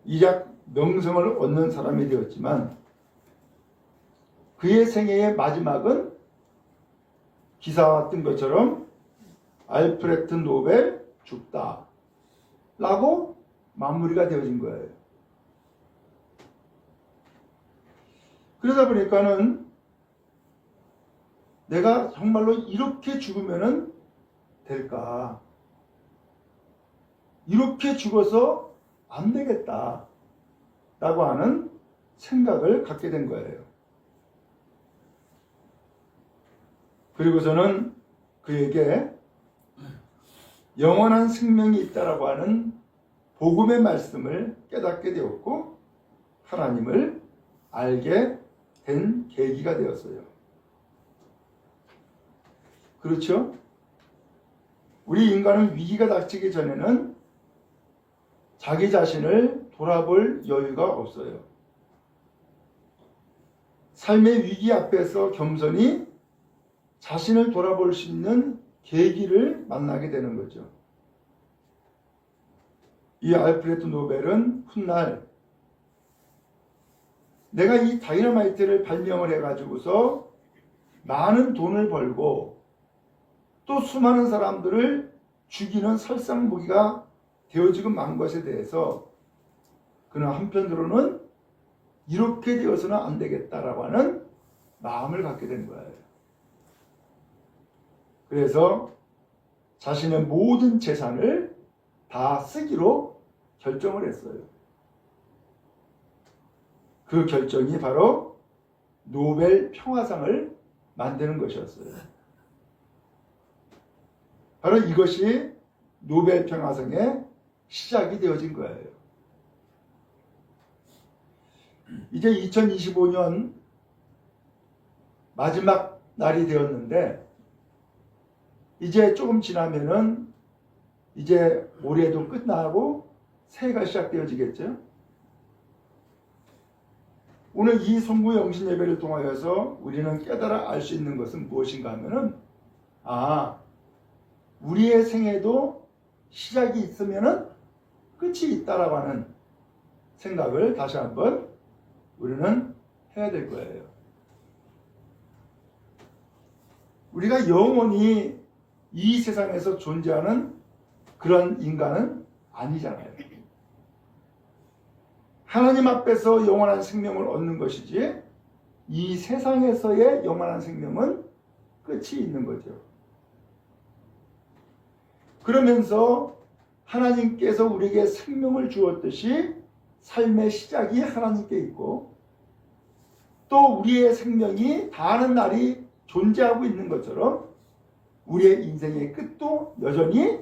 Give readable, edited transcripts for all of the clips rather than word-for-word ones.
이작 명성을 얻는 사람이 되었지만 그의 생애의 마지막은 기사와 뜬 것처럼 알프레트 노벨 죽다 라고 마무리가 되어진 거예요. 그러다 보니까는 내가 정말로 이렇게 죽으면 될까? 이렇게 죽어서 안 되겠다 라고 하는 생각을 갖게 된 거예요. 그리고서는 그에게 영원한 생명이 있다라고 하는 복음의 말씀을 깨닫게 되었고 하나님을 알게 된 계기가 되었어요. 그렇죠? 우리 인간은 위기가 닥치기 전에는 자기 자신을 돌아볼 여유가 없어요. 삶의 위기 앞에서 겸손히 자신을 돌아볼 수 있는 계기를 만나게 되는 거죠. 이 알프레드 노벨은 훗날 내가 이 다이너마이트를 발명을 해가지고서 많은 돈을 벌고 또 수많은 사람들을 죽이는 살상무기가 되어지고 만 것에 대해서 그는 한편으로는 이렇게 되어서는 안 되겠다라고 하는 마음을 갖게 된 거예요. 그래서 자신의 모든 재산을 다 쓰기로 결정을 했어요. 그 결정이 바로 노벨 평화상을 만드는 것이었어요. 바로 이것이 노벨 평화상의 시작이 되어진 거예요. 이제 2025년 마지막 날이 되었는데 이제 조금 지나면은 이제 올해도 끝나고 새해가 시작되어지겠죠. 오늘 이 송구 영신 예배를 통하여서 우리는 깨달아 알 수 있는 것은 무엇인가 하면은 우리의 생애도 시작이 있으면은 끝이 있다라고 하는 생각을 다시 한번 우리는 해야 될 거예요. 우리가 영원히 이 세상에서 존재하는 그런 인간은 아니잖아요. 하나님 앞에서 영원한 생명을 얻는 것이지 이 세상에서의 영원한 생명은 끝이 있는 거죠. 그러면서 하나님께서 우리에게 생명을 주었듯이 삶의 시작이 하나님께 있고 또 우리의 생명이 다하는 날이 존재하고 있는 것처럼 우리의 인생의 끝도 여전히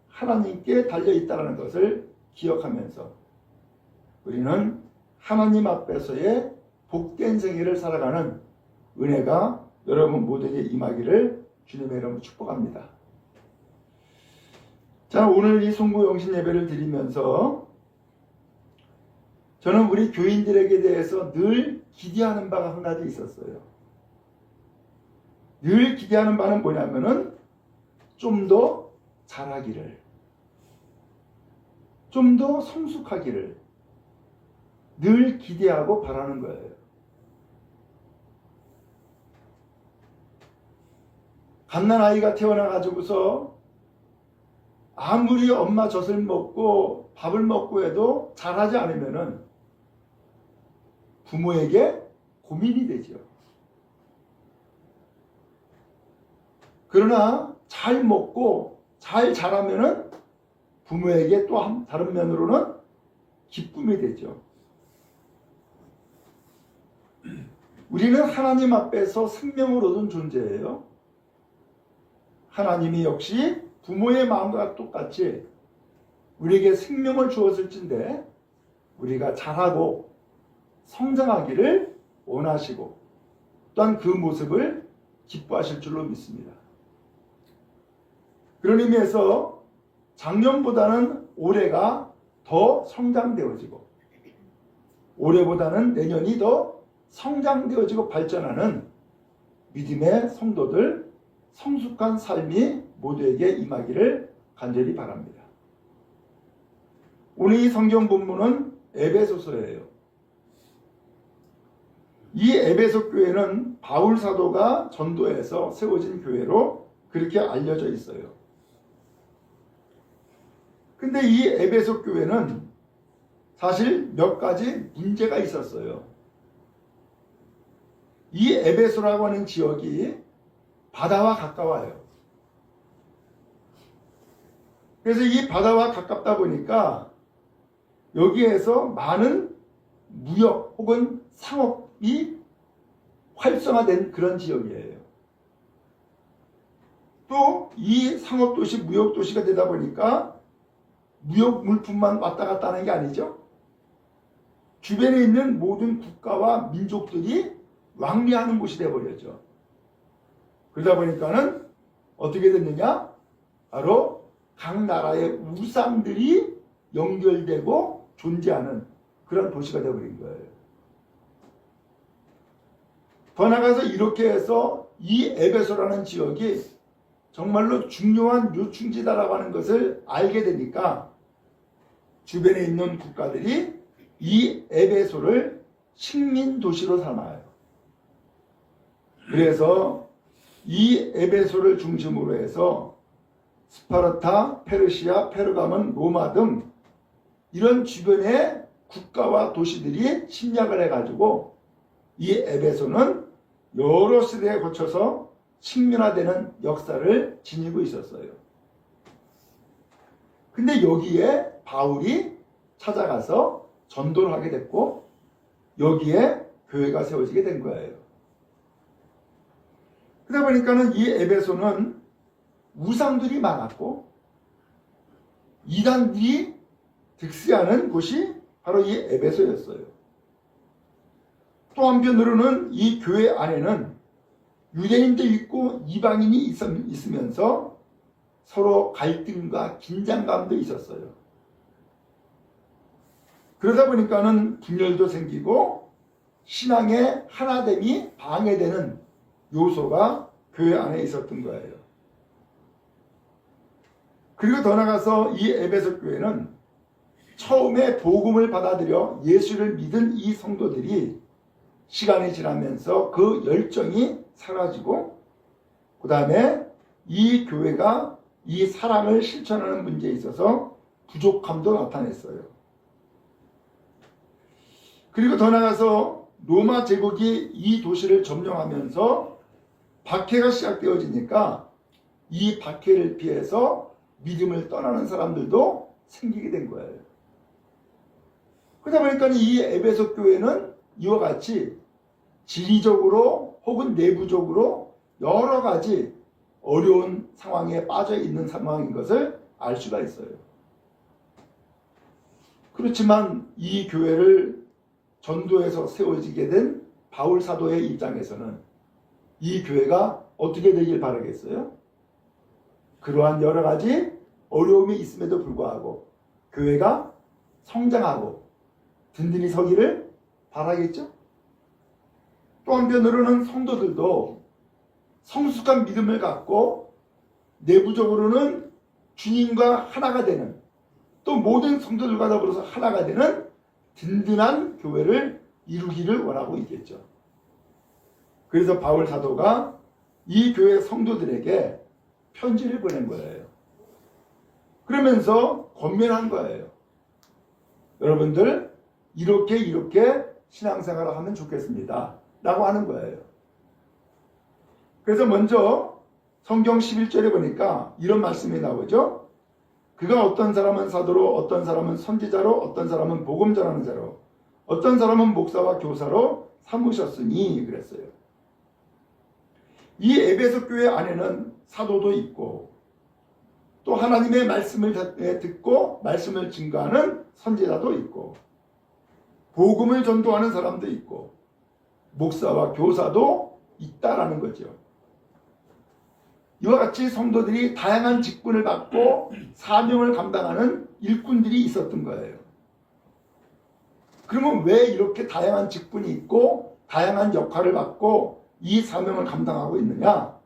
하나님께 달려있다는 것을 기억하면서 우리는 하나님 앞에서의 복된 생애를 살아가는 은혜가 여러분 모두에게 임하기를 주님의 이름으로 축복합니다. 자, 오늘 이 송구 영신 예배를 드리면서 저는 우리 교인들에게 대해서 늘 기대하는 바가 한 가지 있었어요. 늘 기대하는 바는 뭐냐면은 좀 더 잘하기를, 좀 더 성숙하기를 늘 기대하고 바라는 거예요. 갓난아이가 태어나가지고서 아무리 엄마 젖을 먹고 밥을 먹고 해도 잘하지 않으면은 부모에게 고민이 되죠. 그러나 잘 먹고 잘 자라면은 부모에게 또 다른 면으로는 기쁨이 되죠. 우리는 하나님 앞에서 생명을 얻은 존재예요. 하나님이 역시 부모의 마음과 똑같이 우리에게 생명을 주었을진데 우리가 자라고 성장하기를 원하시고 또한 그 모습을 기뻐하실 줄로 믿습니다. 그런 의미에서 작년보다는 올해가 더 성장되어지고 올해보다는 내년이 더 성장되어지고 발전하는 믿음의 성도들 성숙한 삶이 모두에게 임하기를 간절히 바랍니다. 오늘 이 성경 본문은 에베소서예요. 이 에베소 교회는 바울 사도가 전도해서 세워진 교회로 그렇게 알려져 있어요. 근데 이 에베소 교회는 사실 몇 가지 문제가 있었어요. 이 에베소라고 하는 지역이 바다와 가까워요. 그래서 이 바다와 가깝다 보니까 여기에서 많은 무역 혹은 상업이 활성화된 그런 지역이에요. 또 이 상업도시, 무역도시가 되다 보니까 무역 물품만 왔다 갔다 하는 게 아니죠. 주변에 있는 모든 국가와 민족들이 왕래하는 곳이 되어버렸죠. 그러다 보니까는 어떻게 됐느냐? 바로 각 나라의 우상들이 연결되고 존재하는 그런 도시가 되어버린 거예요. 더 나아가서 이렇게 해서 이 에베소라는 지역이 정말로 중요한 요충지다라고 하는 것을 알게 되니까 주변에 있는 국가들이 이 에베소를 식민 도시로 삼아요. 그래서 이 에베소를 중심으로 해서 스파르타, 페르시아, 페르가몬, 로마 등 이런 주변의 국가와 도시들이 침략을 해가지고 이 에베소는 여러 세대에 거쳐서 식민화되는 역사를 지니고 있었어요. 근데 여기에 바울이 찾아가서 전도를 하게 됐고 여기에 교회가 세워지게 된 거예요. 그러다 보니까는 이 에베소는 우상들이 많았고 이단들이 득세하는 곳이 바로 이 에베소였어요. 또 한편으로는 이 교회 안에는 유대인도 있고 이방인이 있으면서 서로 갈등과 긴장감도 있었어요. 그러다 보니까는 분열도 생기고 신앙의 하나됨이 방해되는 요소가 교회 안에 있었던 거예요. 그리고 더 나아가서 이 에베소 교회는 처음에 복음을 받아들여 예수를 믿은 이 성도들이 시간이 지나면서 그 열정이 사라지고 그 다음에 이 교회가 이 사랑을 실천하는 문제에 있어서 부족함도 나타냈어요. 그리고 더 나아가서 로마 제국이 이 도시를 점령하면서 박해가 시작되어지니까 이 박해를 피해서 믿음을 떠나는 사람들도 생기게 된 거예요. 그러다 보니까 이 에베소 교회는 이와 같이 지리적으로 혹은 내부적으로 여러 가지 어려운 상황에 빠져 있는 상황인 것을 알 수가 있어요. 그렇지만 이 교회를 전도해서 세워지게 된 바울 사도의 입장에서는 이 교회가 어떻게 되길 바라겠어요? 그러한 여러 가지 어려움이 있음에도 불구하고 교회가 성장하고 든든히 서기를 바라겠죠? 또 한편으로는 성도들도 성숙한 믿음을 갖고 내부적으로는 주님과 하나가 되는 또 모든 성도들과 더불어서 하나가 되는 든든한 교회를 이루기를 원하고 있겠죠. 그래서 바울 사도가 이 교회 성도들에게 편지를 보낸 거예요. 그러면서 권면한 거예요. 여러분들 이렇게 신앙생활을 하면 좋겠습니다 라고 하는 거예요. 그래서 먼저 성경 11절에 보니까 이런 말씀이 나오죠. 그가 어떤 사람은 사도로, 어떤 사람은 선지자로, 어떤 사람은 복음 전하는 자로, 어떤 사람은 목사와 교사로 삼으셨으니 그랬어요. 이 에베소 교회 안에는 사도도 있고 또 하나님의 말씀을 듣고 말씀을 증거하는 선지자도 있고 복음을 전도하는 사람도 있고 목사와 교사도 있다라는 거죠. 이와 같이 성도들이 다양한 직분을 받고 사명을 감당하는 일꾼들이 있었던 거예요. 그러면 왜 이렇게 다양한 직분이 있고 다양한 역할을 받고 이 사명을 감당하고 있느냐?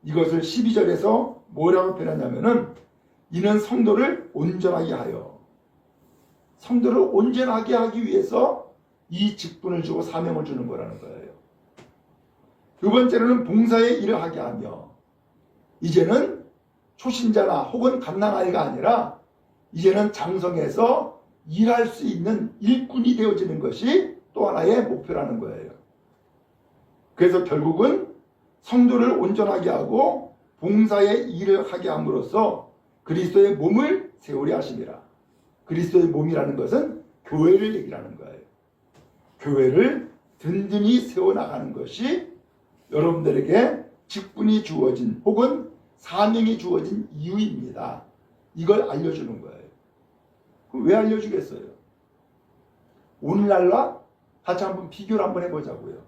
이것을 12절에서 뭐라고 표현하냐면은 이는 성도를 온전하게 하여 성도를 온전하게 하기 위해서 이 직분을 주고 사명을 주는 거라는 거예요. 두 번째로는 봉사의 일을 하게 하며, 이제는 초신자나 혹은 갓난아이가 아니라 이제는 장성해서 일할 수 있는 일꾼이 되어지는 것이 또 하나의 목표라는 거예요. 그래서 결국은 성도를 온전하게 하고 봉사의 일을 하게 함으로써 그리스도의 몸을 세우려 하심이라. 그리스도의 몸이라는 것은 교회를 얘기하는 거예요. 교회를 든든히 세워나가는 것이 여러분들에게 직분이 주어진 혹은 사명이 주어진 이유입니다. 이걸 알려주는 거예요. 그럼 왜 알려주겠어요? 오늘날과 같이 한번 비교를 한번 해보자고요.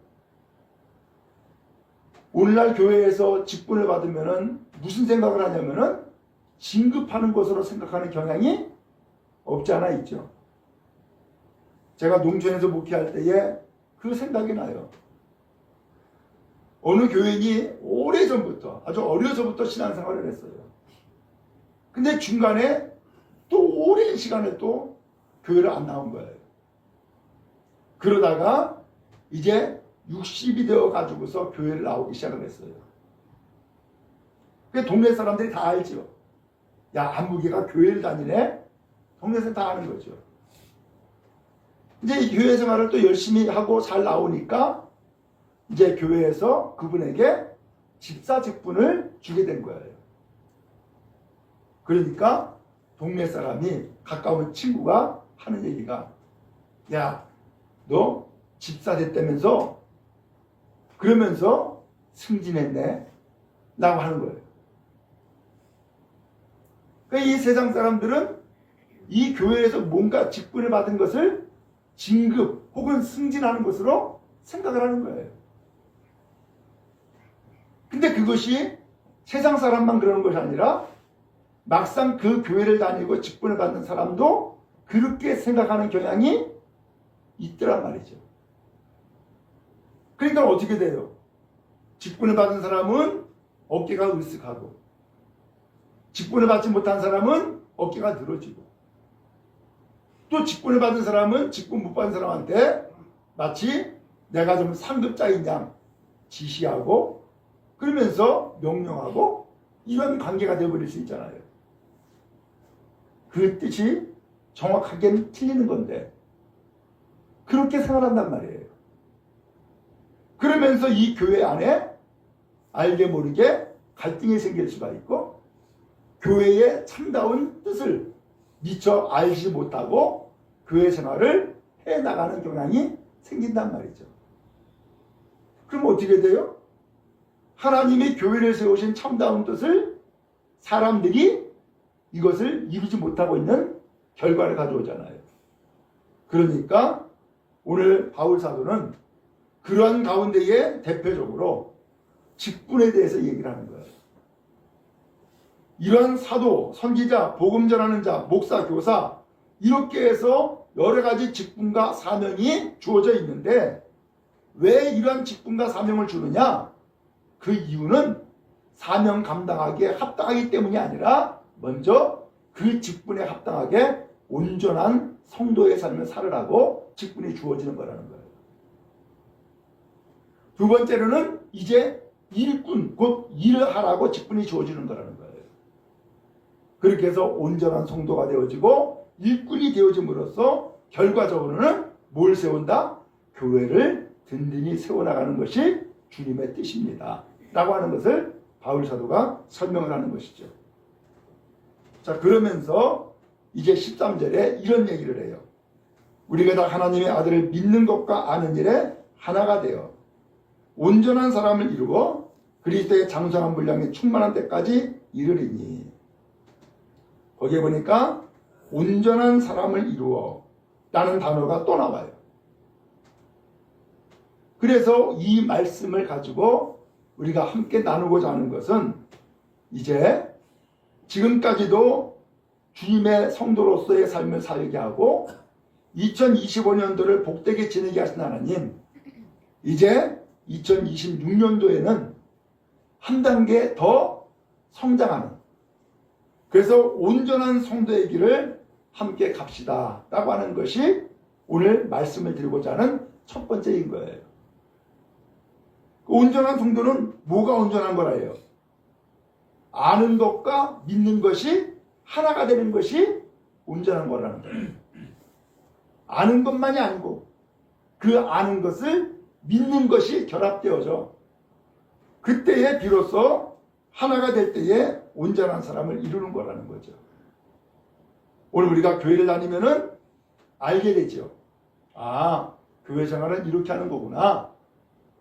오늘날 교회에서 직분을 받으면은 무슨 생각을 하냐면은 진급하는 것으로 생각하는 경향이 없지 않아 있죠. 제가 농촌에서 목회할 때에 그 생각이 나요. 어느 교인이 오래전부터, 아주 어려서부터 신앙생활을 했어요. 근데 중간에 또 오랜 시간을 또 교회를 안 나온 거예요. 그러다가 이제 60이 되어 가지고서 교회를 나오기 시작을 했어요. 그 동네 사람들이 다 알죠. 야, 안무기가 교회를 다니네? 동네에서 다 아는 거죠. 이제 교회 생활을 또 열심히 하고 잘 나오니까 이제 교회에서 그분에게 집사 직분을 주게 된 거예요. 그러니까 동네 사람이, 가까운 친구가 하는 얘기가, 야, 너 집사 됐다면서? 그러면서 승진했네? 라고 하는 거예요. 그러니까 이 세상 사람들은 이 교회에서 뭔가 직분을 받은 것을 진급 혹은 승진하는 것으로 생각을 하는 거예요. 근데 그것이 세상 사람만 그러는 것이 아니라 막상 그 교회를 다니고 직분을 받는 사람도 그렇게 생각하는 경향이 있더란 말이죠. 그러니까 어떻게 돼요? 직분을 받은 사람은 어깨가 으쓱하고, 직분을 받지 못한 사람은 어깨가 늘어지고, 또 직분을 받은 사람은 직분 못 받은 사람한테 마치 내가 좀 상급자인 양 지시하고, 그러면서 명령하고, 이런 관계가 되어버릴 수 있잖아요. 그 뜻이 정확하게는 틀리는 건데 그렇게 생활한단 말이에요. 그러면서 이 교회 안에 알게 모르게 갈등이 생길 수가 있고, 교회의 참다운 뜻을 미처 알지 못하고 교회 생활을 해나가는 경향이 생긴단 말이죠. 그럼 어떻게 돼요? 하나님이 교회를 세우신 참다운 뜻을 사람들이 이것을 이루지 못하고 있는 결과를 가져오잖아요. 그러니까 오늘 바울 사도는 그러한 가운데에 대표적으로 직분에 대해서 얘기를 하는 거예요. 이러한 사도, 선지자, 복음 전하는 자, 목사, 교사, 이렇게 해서 여러 가지 직분과 사명이 주어져 있는데 왜 이러한 직분과 사명을 주느냐? 그 이유는 사명 감당하기에 합당하기 때문이 아니라 먼저 그 직분에 합당하게 온전한 성도의 삶을 살으라고 직분이 주어지는 거라는 거예요. 두 번째로는 이제 일꾼, 곧 일을 하라고 직분이 주어지는 거라는 거예요. 그렇게 해서 온전한 성도가 되어지고 일꾼이 되어짐으로써 결과적으로는 뭘 세운다? 교회를 든든히 세워나가는 것이 주님의 뜻입니다. 라고 하는 것을 바울 사도가 설명을 하는 것이죠. 자, 그러면서 이제 13절에 이런 얘기를 해요. 우리가 다 하나님의 아들을 믿는 것과 아는 일에 하나가 되어 온전한 사람을 이루어 그리스도의 장성한 분량에 충만한 때까지 이르리니. 거기에 보니까 온전한 사람을 이루어 라는 단어가 또 나와요. 그래서 이 말씀을 가지고 우리가 함께 나누고자 하는 것은 이제 지금까지도 주님의 성도로서의 삶을 살게 하고 2025년도를 복되게 지내게 하신 하나님, 이제 2026년도에는 한 단계 더 성장하는, 그래서 온전한 성도의 길을 함께 갑시다 라고 하는 것이 오늘 말씀을 드리고자 하는 첫 번째인 거예요. 온전한 성도는 뭐가 온전한 거라요? 아는 것과 믿는 것이 하나가 되는 것이 온전한 거라는 거예요. 아는 것만이 아니고 그 아는 것을 믿는 것이 결합되어져 그때에 비로소 하나가 될 때에 온전한 사람을 이루는 거라는 거죠. 오늘 우리가 교회를 다니면은 알게 되죠. 아, 교회 생활은 이렇게 하는 거구나.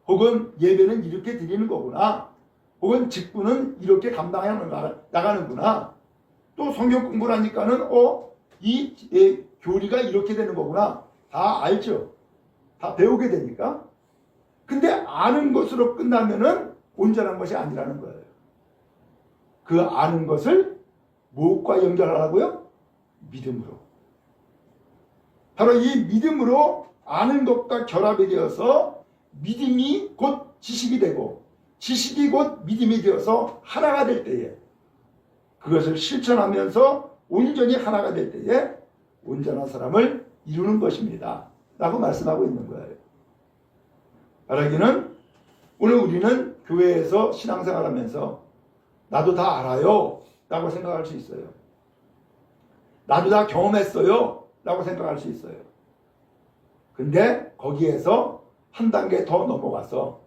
혹은 예배는 이렇게 드리는 거구나. 혹은 직분은 이렇게 감당해 나가는구나. 또 성경 공부를 하니까는 이 교리가 이렇게 되는 거구나. 다 알죠. 다 배우게 되니까. 근데 아는 것으로 끝나면은 온전한 것이 아니라는 거예요. 그 아는 것을 무엇과 연결하라고요? 믿음으로. 바로 이 믿음으로 아는 것과 결합이 되어서 믿음이 곧 지식이 되고 지식이 곧 믿음이 되어서 하나가 될 때에 그것을 실천하면서 온전히 하나가 될 때에 온전한 사람을 이루는 것입니다. 라고 말씀하고 있는 거예요. 말하기는 오늘 우리는 교회에서 신앙생활하면서 나도 다 알아요 라고 생각할 수 있어요. 나도 다 경험했어요 라고 생각할 수 있어요. 근데 거기에서 한 단계 더 넘어가서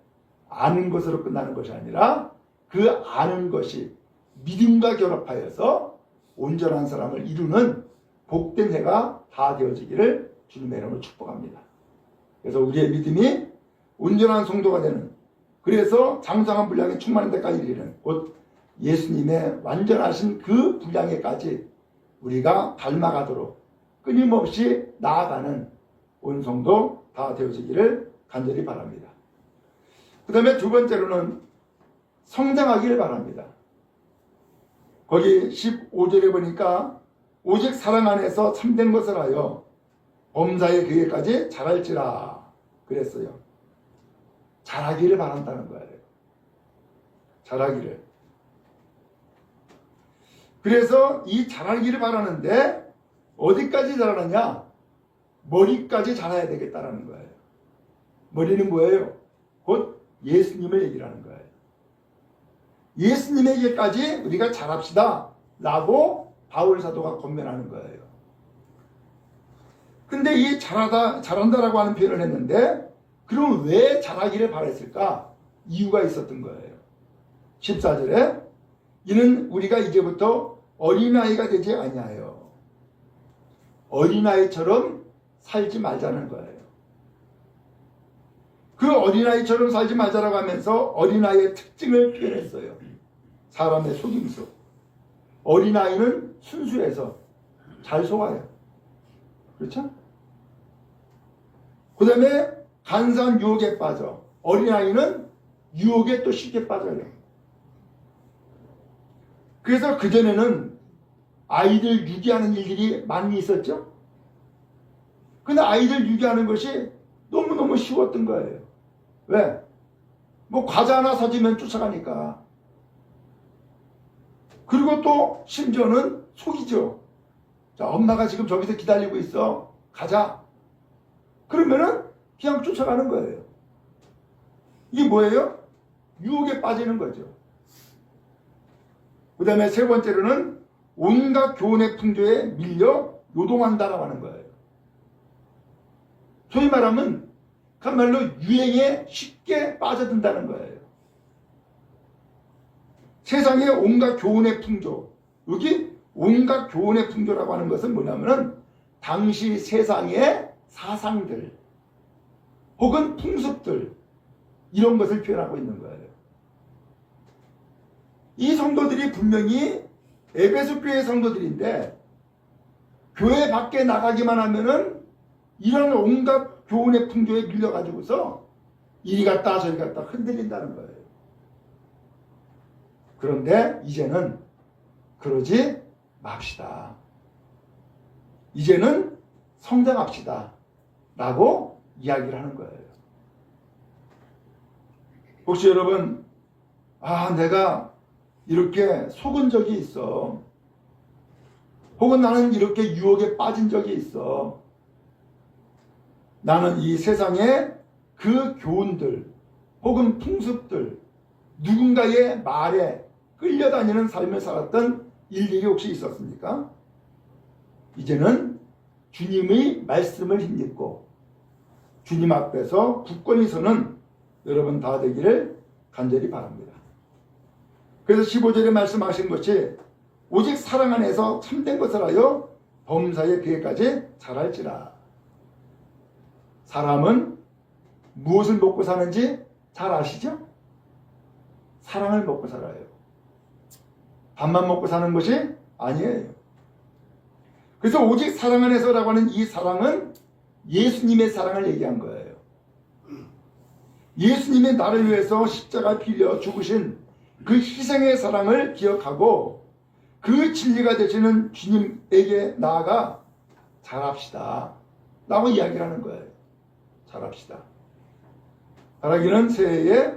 아는 것으로 끝나는 것이 아니라 그 아는 것이 믿음과 결합하여서 온전한 사람을 이루는 복된 해가 다 되어지기를 주님의 이름으로 축복합니다. 그래서 우리의 믿음이 온전한 성도가 되는 그래서 장성한 분량에 충만한 데까지 이르는 곧 예수님의 완전하신 그 분량에까지 우리가 닮아가도록 끊임없이 나아가는 온 성도 다 되어지기를 간절히 바랍니다. 그 다음에 두 번째로는 성장하기를 바랍니다. 거기 15절에 보니까 오직 사랑 안에서 참된 것을 하여 범사의 교회까지 자랄지라 그랬어요. 자라기를 바란다는 거예요. 자라기를. 그래서 이 자라기를 바라는데 어디까지 자라느냐? 머리까지 자라야 되겠다라는 거예요. 머리는 뭐예요? 곧 예수님을 얘기를 하는 거예요. 예수님에게까지 우리가 자랍시다 라고 바울 사도가 권면하는 거예요. 근데 이 자란다라고 하는 표현을 했는데 그럼 왜 자라기를 바랬을까? 이유가 있었던 거예요. 14절에 이는 우리가 이제부터 어린아이가 되지 아니하여 어린아이처럼 살지 말자는 거예요. 그 어린아이처럼 살지 말자라고 하면서 어린아이의 특징을 표현했어요. 사람의 속임수. 어린아이는 순수해서 잘 속아요. 그렇죠? 그 다음에 간사한 유혹에 빠져. 어린아이는 유혹에 또 쉽게 빠져요. 그래서 그전에는 아이들 유기하는 일들이 많이 있었죠. 근데 아이들 유기하는 것이 너무너무 쉬웠던 거예요. 왜? 뭐 과자 하나 사주면 쫓아가니까. 그리고 또 심지어는 속이죠. 자, 엄마가 지금 저기서 기다리고 있어. 가자. 그러면은 그냥 쫓아가는 거예요. 이게 뭐예요? 유혹에 빠지는 거죠. 그 다음에 세 번째로는 온갖 교훈의 풍조에 밀려 요동한다라고 하는 거예요. 소위 말하면 그야말로 유행에 쉽게 빠져든다는 거예요. 세상의 온갖 교훈의 풍조, 여기 온갖 교훈의 풍조라고 하는 것은 뭐냐면은 당시 세상의 사상들 혹은 풍습들 이런 것을 표현하고 있는 거예요. 이 성도들이 분명히 에베소 교회 성도들인데 교회 밖에 나가기만 하면은 이런 온갖 교훈의 풍조에 밀려가지고서 이리 갔다 저리 갔다 흔들린다는 거예요. 그런데 이제는 그러지 맙시다. 이제는 성장합시다. 라고 이야기를 하는 거예요. 혹시 여러분, 내가 이렇게 속은 적이 있어. 혹은 나는 이렇게 유혹에 빠진 적이 있어. 나는 이 세상의 그 교훈들 혹은 풍습들, 누군가의 말에 끌려다니는 삶을 살았던 일들이 혹시 있었습니까? 이제는 주님의 말씀을 힘입고 주님 앞에서 굳건히 서는 여러분 다 되기를 간절히 바랍니다. 그래서 15절에 말씀하신 것이 오직 사랑 안에서 참된 것을 하여 범사에 그에까지 잘할지라. 사람은 무엇을 먹고 사는지 잘 아시죠? 사랑을 먹고 살아요. 밥만 먹고 사는 것이 아니에요. 그래서 오직 사랑 안에서라고 하는 이 사랑은 예수님의 사랑을 얘기한 거예요. 예수님이 나를 위해서 십자가 빌려 죽으신 그 희생의 사랑을 기억하고 그 진리가 되시는 주님에게 나아가 잘합시다 라고 이야기를 하는 거예요. 잘합시다. 바라기는 새해에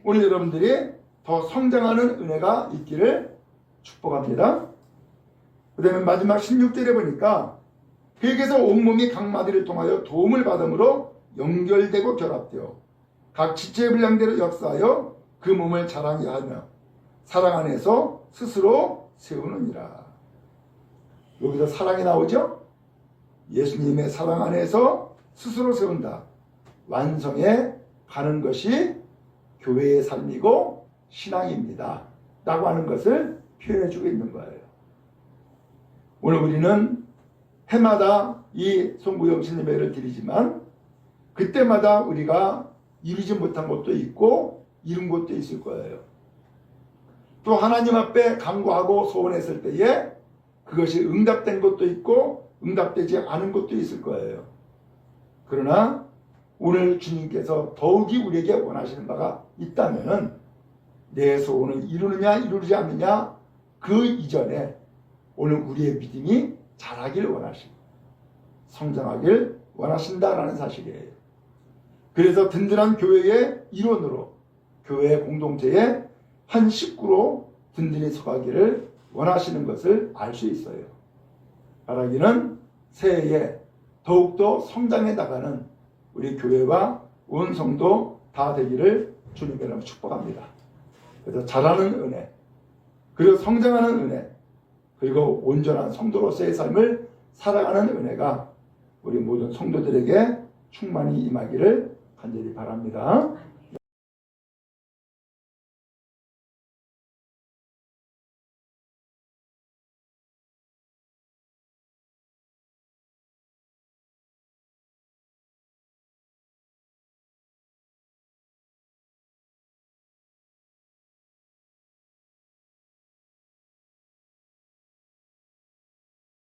오늘 여러분들이 더 성장하는 은혜가 있기를 축복합니다. 그 다음에 마지막 16절에 보니까 그에게서 온몸이 각 마디를 통하여 도움을 받음으로 연결되고 결합되어 각 지체의 분량대로 역사하여 그 몸을 자랑케 하며 사랑 안에서 스스로 세우느니라. 여기서 사랑이 나오죠? 예수님의 사랑 안에서 스스로 세운다. 완성해 가는 것이 교회의 삶이고 신앙입니다 라고 하는 것을 표현해 주고 있는 거예요. 오늘 우리는 해마다 이 송구영신 예배를 드리지만 그때마다 우리가 이루지 못한 것도 있고 이룬 것도 있을 거예요. 또 하나님 앞에 간구하고 소원했을 때에 그것이 응답된 것도 있고 응답되지 않은 것도 있을 거예요. 그러나 오늘 주님께서 더욱이 우리에게 원하시는 바가 있다면 내 소원을 이루느냐 이루지 않느냐 그 이전에 오늘 우리의 믿음이 자라길 원하시고 성장하길 원하신다라는 사실이에요. 그래서 든든한 교회의 일원으로 교회 공동체의 한 식구로 든든히 서가기를 원하시는 것을 알 수 있어요. 바라기는 새해에 더욱더 성장해 나가는 우리 교회와 온 성도 다 되기를 주님께로 축복합니다. 그래서 자라는 은혜, 그리고 성장하는 은혜, 그리고 온전한 성도로서의 삶을 살아가는 은혜가 우리 모든 성도들에게 충만히 임하기를 간절히 바랍니다.